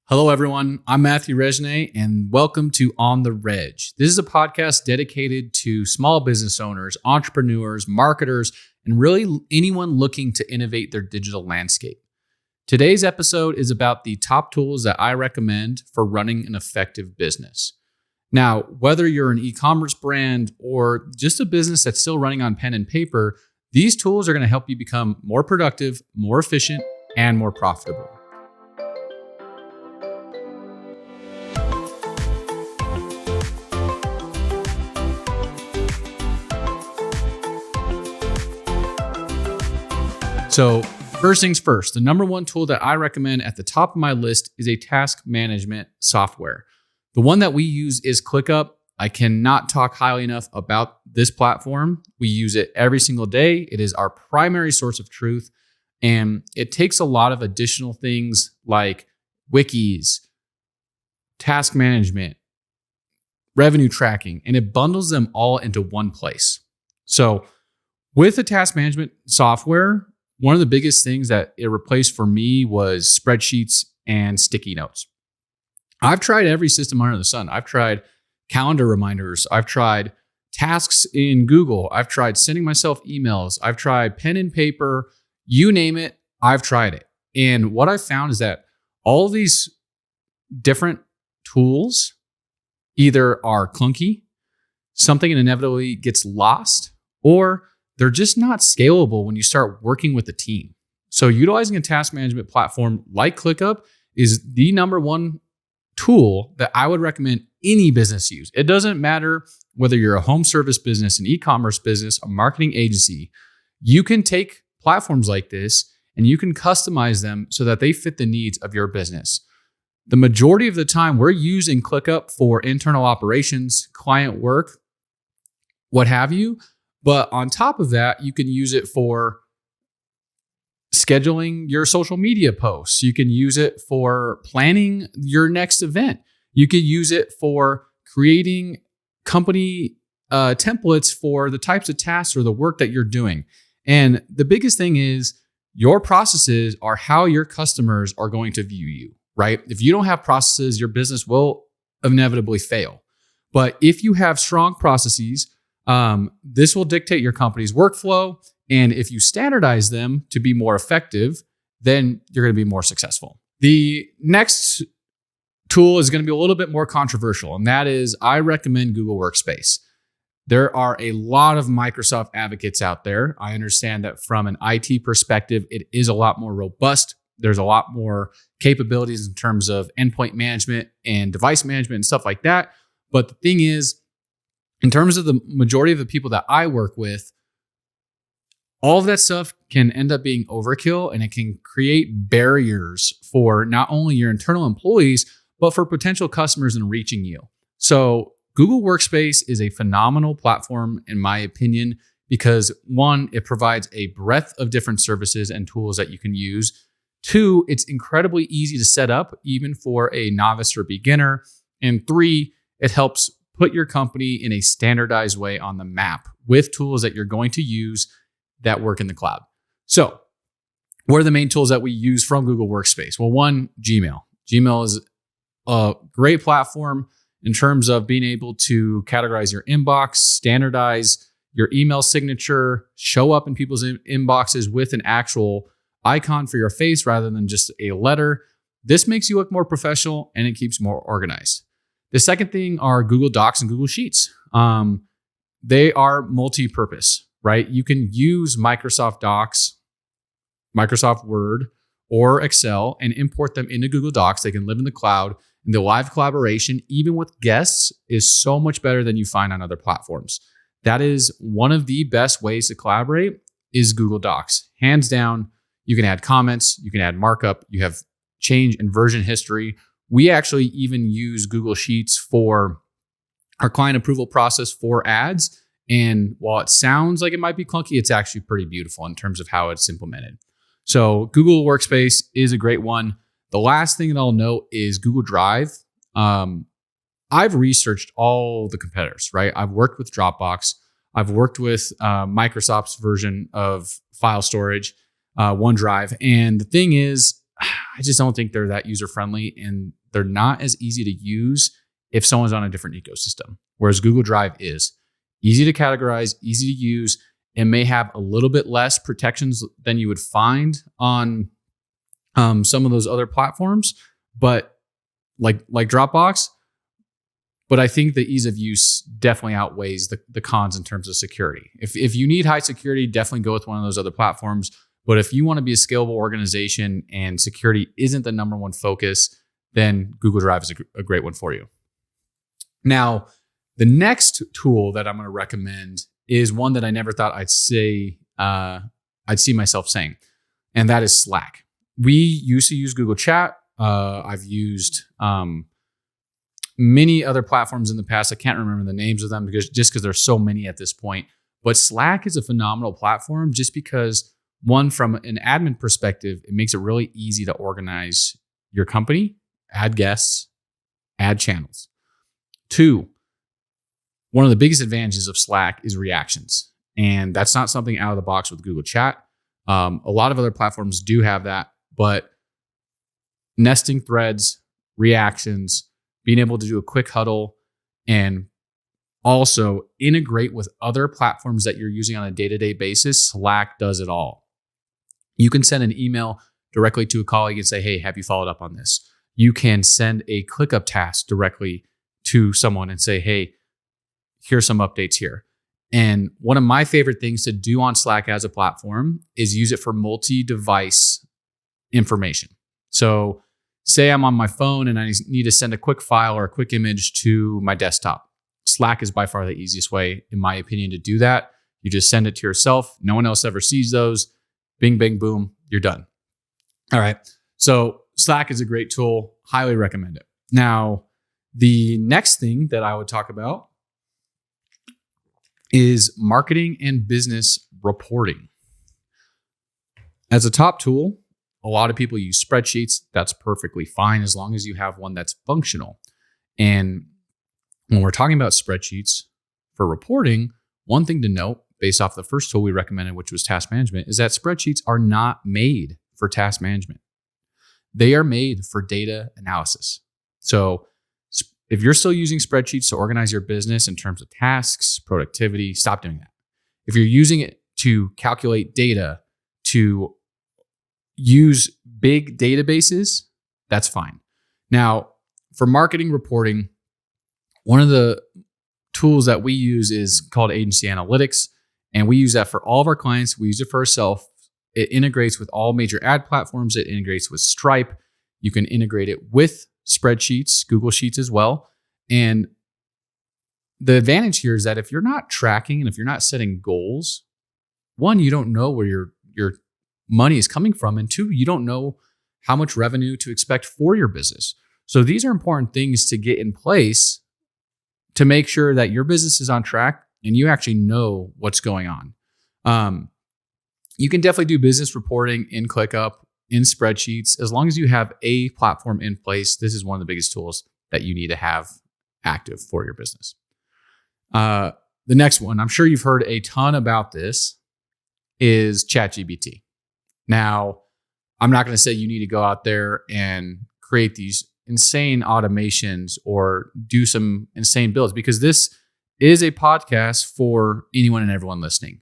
Hello, everyone. I'm Matthew Resnay, and welcome to On the Reg. This is a podcast dedicated to small business owners, entrepreneurs, marketers, and really anyone looking to innovate their digital landscape. Today's episode is about the top tools that I recommend for running an effective business. Now, whether you're an e-commerce brand or just a business that's still running on pen and paper, these tools are going to help you become more productive, more efficient, and more profitable. So first things first, the number one tool that I recommend at the top of my list is a task management software. The one that we use is ClickUp. I cannot talk highly enough about this platform. We use it every single day. It is our primary source of truth. And it takes a lot of additional things like wikis, task management, revenue tracking, and it bundles them all into one place. So with the task management software, one of the biggest things that it replaced for me was spreadsheets and sticky notes. I've tried every system under the sun. I've tried calendar reminders. I've tried tasks in Google. I've tried sending myself emails. I've tried pen and paper. You name it, I've tried it. And what I found is that all these different tools either are clunky, something inevitably gets lost, or they're just not scalable when you start working with a team. So utilizing a task management platform like ClickUp is the number one tool that I would recommend any business use. It doesn't matter whether you're a home service business, an e-commerce business, a marketing agency. You can take platforms like this and you can customize them so that they fit the needs of your business. The majority of the time we're using ClickUp for internal operations, client work, what have you. But on top of that, you can use it for scheduling your social media posts. You can use it for planning your next event. You could use it for creating company templates for the types of tasks or the work that you're doing. And the biggest thing is your processes are how your customers are going to view you, right? If you don't have processes, your business will inevitably fail. But if you have strong processes, this will dictate your company's workflow. And if you standardize them to be more effective, then you're going to be more successful. The next tool is going to be a little bit more controversial, and that is I recommend Google Workspace. There are a lot of Microsoft advocates out there. I understand that from an IT perspective, it is a lot more robust. There's a lot more capabilities in terms of endpoint management and device management and stuff like that. But the thing is, in terms of the majority of the people that I work with, all of that stuff can end up being overkill, and it can create barriers for not only your internal employees, but for potential customers in reaching you. So Google Workspace is a phenomenal platform, in my opinion, because one, it provides a breadth of different services and tools that you can use. Two, it's incredibly easy to set up, even for a novice or beginner. And three, it helps put your company in a standardized way on the map with tools that you're going to use that work in the cloud. So what are the main tools that we use from Google Workspace? Well, one, Gmail. Gmail is a great platform in terms of being able to categorize your inbox, standardize your email signature, show up in people's inboxes with an actual icon for your face rather than just a letter. This makes you look more professional and it keeps more organized. The second thing are Google Docs and Google Sheets. They are multi-purpose, right? You can use Microsoft Docs, Microsoft Word, or Excel and import them into Google Docs. They can live in the cloud. And the live collaboration, even with guests, is so much better than you find on other platforms. That is one of the best ways to collaborate is Google Docs. Hands down, you can add comments, you can add markup, you have change and version history. We actually even use Google Sheets for our client approval process for ads. And while it sounds like it might be clunky, it's actually pretty beautiful in terms of how it's implemented. So Google Workspace is a great one. The last thing that I'll note is Google Drive. I've researched all the competitors, right? I've worked with Dropbox. I've worked with Microsoft's version of file storage, OneDrive. And the thing is, I just don't think they're that user friendly, and they're not as easy to use if someone's on a different ecosystem. Whereas Google Drive is easy to categorize, easy to use, and may have a little bit less protections than you would find on some of those other platforms, but like Dropbox. But I think the ease of use definitely outweighs the cons in terms of security. If you need high security, definitely go with one of those other platforms. But if you want to be a scalable organization and security isn't the number one focus, then Google Drive is a great one for you. Now, the next tool that I'm going to recommend is one that I never thought I'd see myself saying, and that is Slack. We used to use Google Chat. I've used many other platforms in the past. I can't remember the names of them because there's so many at this point. But Slack is a phenomenal platform just because, one, from an admin perspective, it makes it really easy to organize your company, add guests, add channels. Two, one of the biggest advantages of Slack is reactions. And that's not something out of the box with Google Chat. A lot of other platforms do have that, but nesting threads, reactions, being able to do a quick huddle, and also integrate with other platforms that you're using on a day-to-day basis, Slack does it all. You can send an email directly to a colleague and say, hey, have you followed up on this? You can send a ClickUp task directly to someone and say, hey, here's some updates here. And one of my favorite things to do on Slack as a platform is use it for multi-device information. So say I'm on my phone and I need to send a quick file or a quick image to my desktop. Slack is by far the easiest way, in my opinion, to do that. You just send it to yourself. No one else ever sees those. Bing, bing, boom, you're done. All right. So Slack is a great tool. Highly recommend it. Now, the next thing that I would talk about is marketing and business reporting. As a top tool, a lot of people use spreadsheets. That's perfectly fine as long as you have one that's functional. And when we're talking about spreadsheets for reporting, one thing to note based off the first tool we recommended, which was task management, is that spreadsheets are not made for task management. They are made for data analysis. So if you're still using spreadsheets to organize your business in terms of tasks, productivity, stop doing that. If you're using it to calculate data, to use big databases, that's fine. Now, for marketing reporting, one of the tools that we use is called Agency Analytics, and we use that for all of our clients. We use it for ourselves. It integrates with all major ad platforms. It integrates with Stripe. You can integrate it with spreadsheets, Google Sheets as well. And the advantage here is that if you're not tracking and if you're not setting goals, one, you don't know where your money is coming from, and two, you don't know how much revenue to expect for your business. So these are important things to get in place to make sure that your business is on track and you actually know what's going on. You can definitely do business reporting in ClickUp, in spreadsheets, as long as you have a platform in place. This is one of the biggest tools that you need to have active for your business. The next one, I'm sure you've heard a ton about this, is ChatGPT. Now, I'm not going to say you need to go out there and create these insane automations or do some insane builds, because this is a podcast for anyone and everyone listening.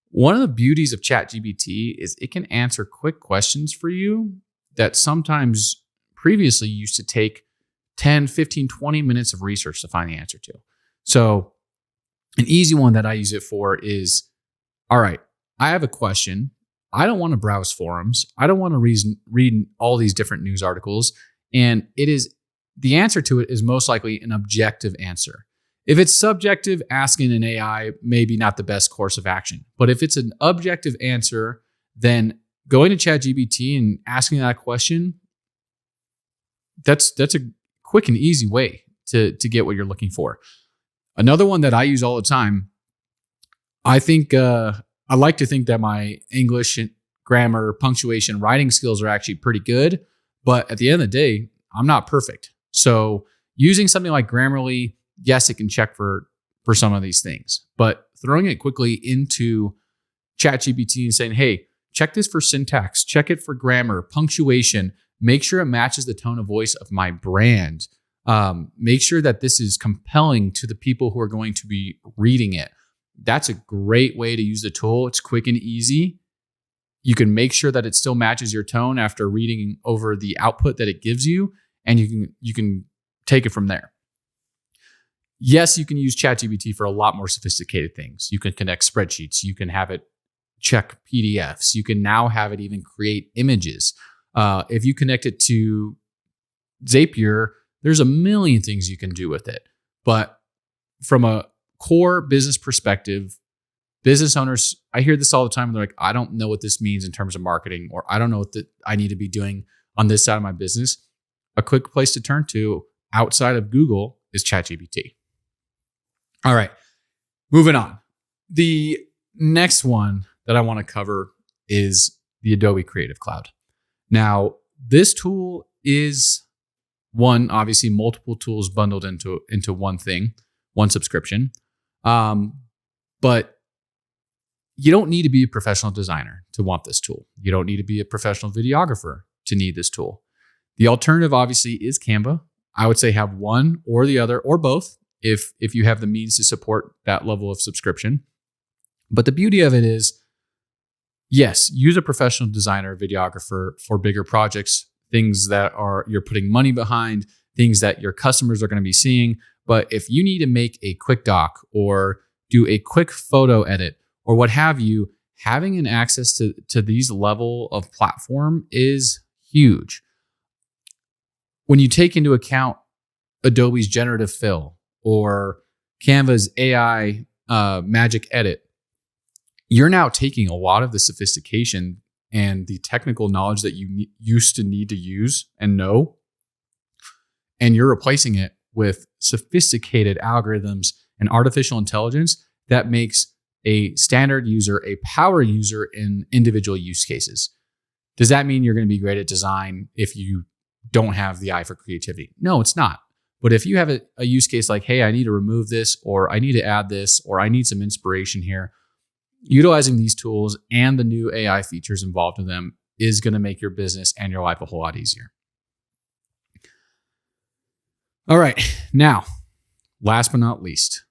One of the beauties of ChatGPT is it can answer quick questions for you that sometimes previously used to take 10, 15, 20 minutes of research to find the answer to. So an easy one that I use it for is, all right, I have a question. I don't want to browse forums. I don't want to read all these different news articles. And the answer to it is most likely an objective answer. If it's subjective, asking an AI may be not the best course of action. But if it's an objective answer, then going to ChatGPT and asking that question, that's a quick and easy way to get what you're looking for. Another one that I use all the time, I think I like to think that my English, grammar, punctuation, writing skills are actually pretty good. But at the end of the day, I'm not perfect. So using something like Grammarly, yes, it can check for some of these things. But throwing it quickly into ChatGPT and saying, hey, check this for syntax, check it for grammar, punctuation, make sure it matches the tone of voice of my brand. Make sure that this is compelling to the people who are going to be reading it. That's a great way to use the tool. It's quick and easy. You can make sure that it still matches your tone after reading over the output that it gives you, and you can take it from there. Yes, you can use ChatGPT for a lot more sophisticated things. You can connect spreadsheets. You can have it check PDFs. You can now have it even create images. If you connect it to Zapier, there's a million things you can do with it. But from a core business perspective, business owners, I hear this all the time. They're like, I don't know what this means in terms of marketing, or I don't know what I need to be doing on this side of my business. A quick place to turn to outside of Google is ChatGPT. All right, moving on. The next one that I want to cover is the Adobe Creative Cloud. Now, this tool is obviously multiple tools bundled into one thing, one subscription. But you don't need to be a professional designer to want this tool. You don't need to be a professional videographer to need this tool. The alternative obviously is Canva. I would say have one or the other or both if you have the means to support that level of subscription. But the beauty of it is, yes, use a professional designer, videographer for bigger projects, things that you're putting money behind, things that your customers are going to be seeing. But if you need to make a quick doc or do a quick photo edit or what have you, having an access to these level of platform is huge. When you take into account Adobe's generative fill or Canva's AI magic edit, you're now taking a lot of the sophistication and the technical knowledge that you used to need to use and know, and you're replacing it with sophisticated algorithms and artificial intelligence that makes a standard user a power user in individual use cases. Does that mean you're going to be great at design if you don't have the eye for creativity? No, it's not. But if you have a use case like, hey, I need to remove this, or I need to add this, or I need some inspiration here, utilizing these tools and the new AI features involved in them is going to make your business and your life a whole lot easier. All right. Now, last but not least,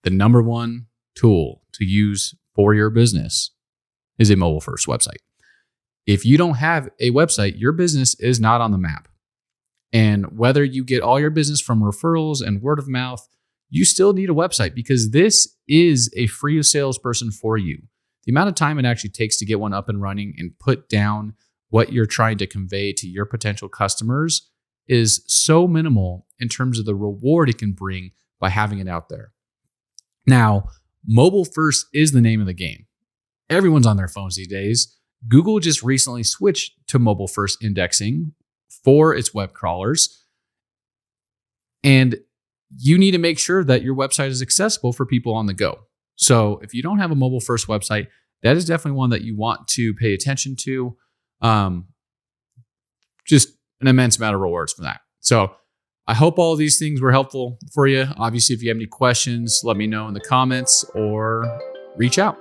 the number one tool to use for your business is a mobile-first website. If you don't have a website, your business is not on the map. And whether you get all your business from referrals and word of mouth, you still need a website because this is a free salesperson for you. The amount of time it actually takes to get one up and running and put down what you're trying to convey to your potential customers is so minimal in terms of the reward it can bring by having it out there. Now, mobile first is the name of the game. Everyone's on their phones these days. Google just recently switched to mobile first indexing for its web crawlers. And you need to make sure that your website is accessible for people on the go. So if you don't have a mobile first website, that is definitely one that you want to pay attention to. Just an immense amount of rewards from that. So I hope all of these things were helpful for you. Obviously, if you have any questions, let me know in the comments or reach out.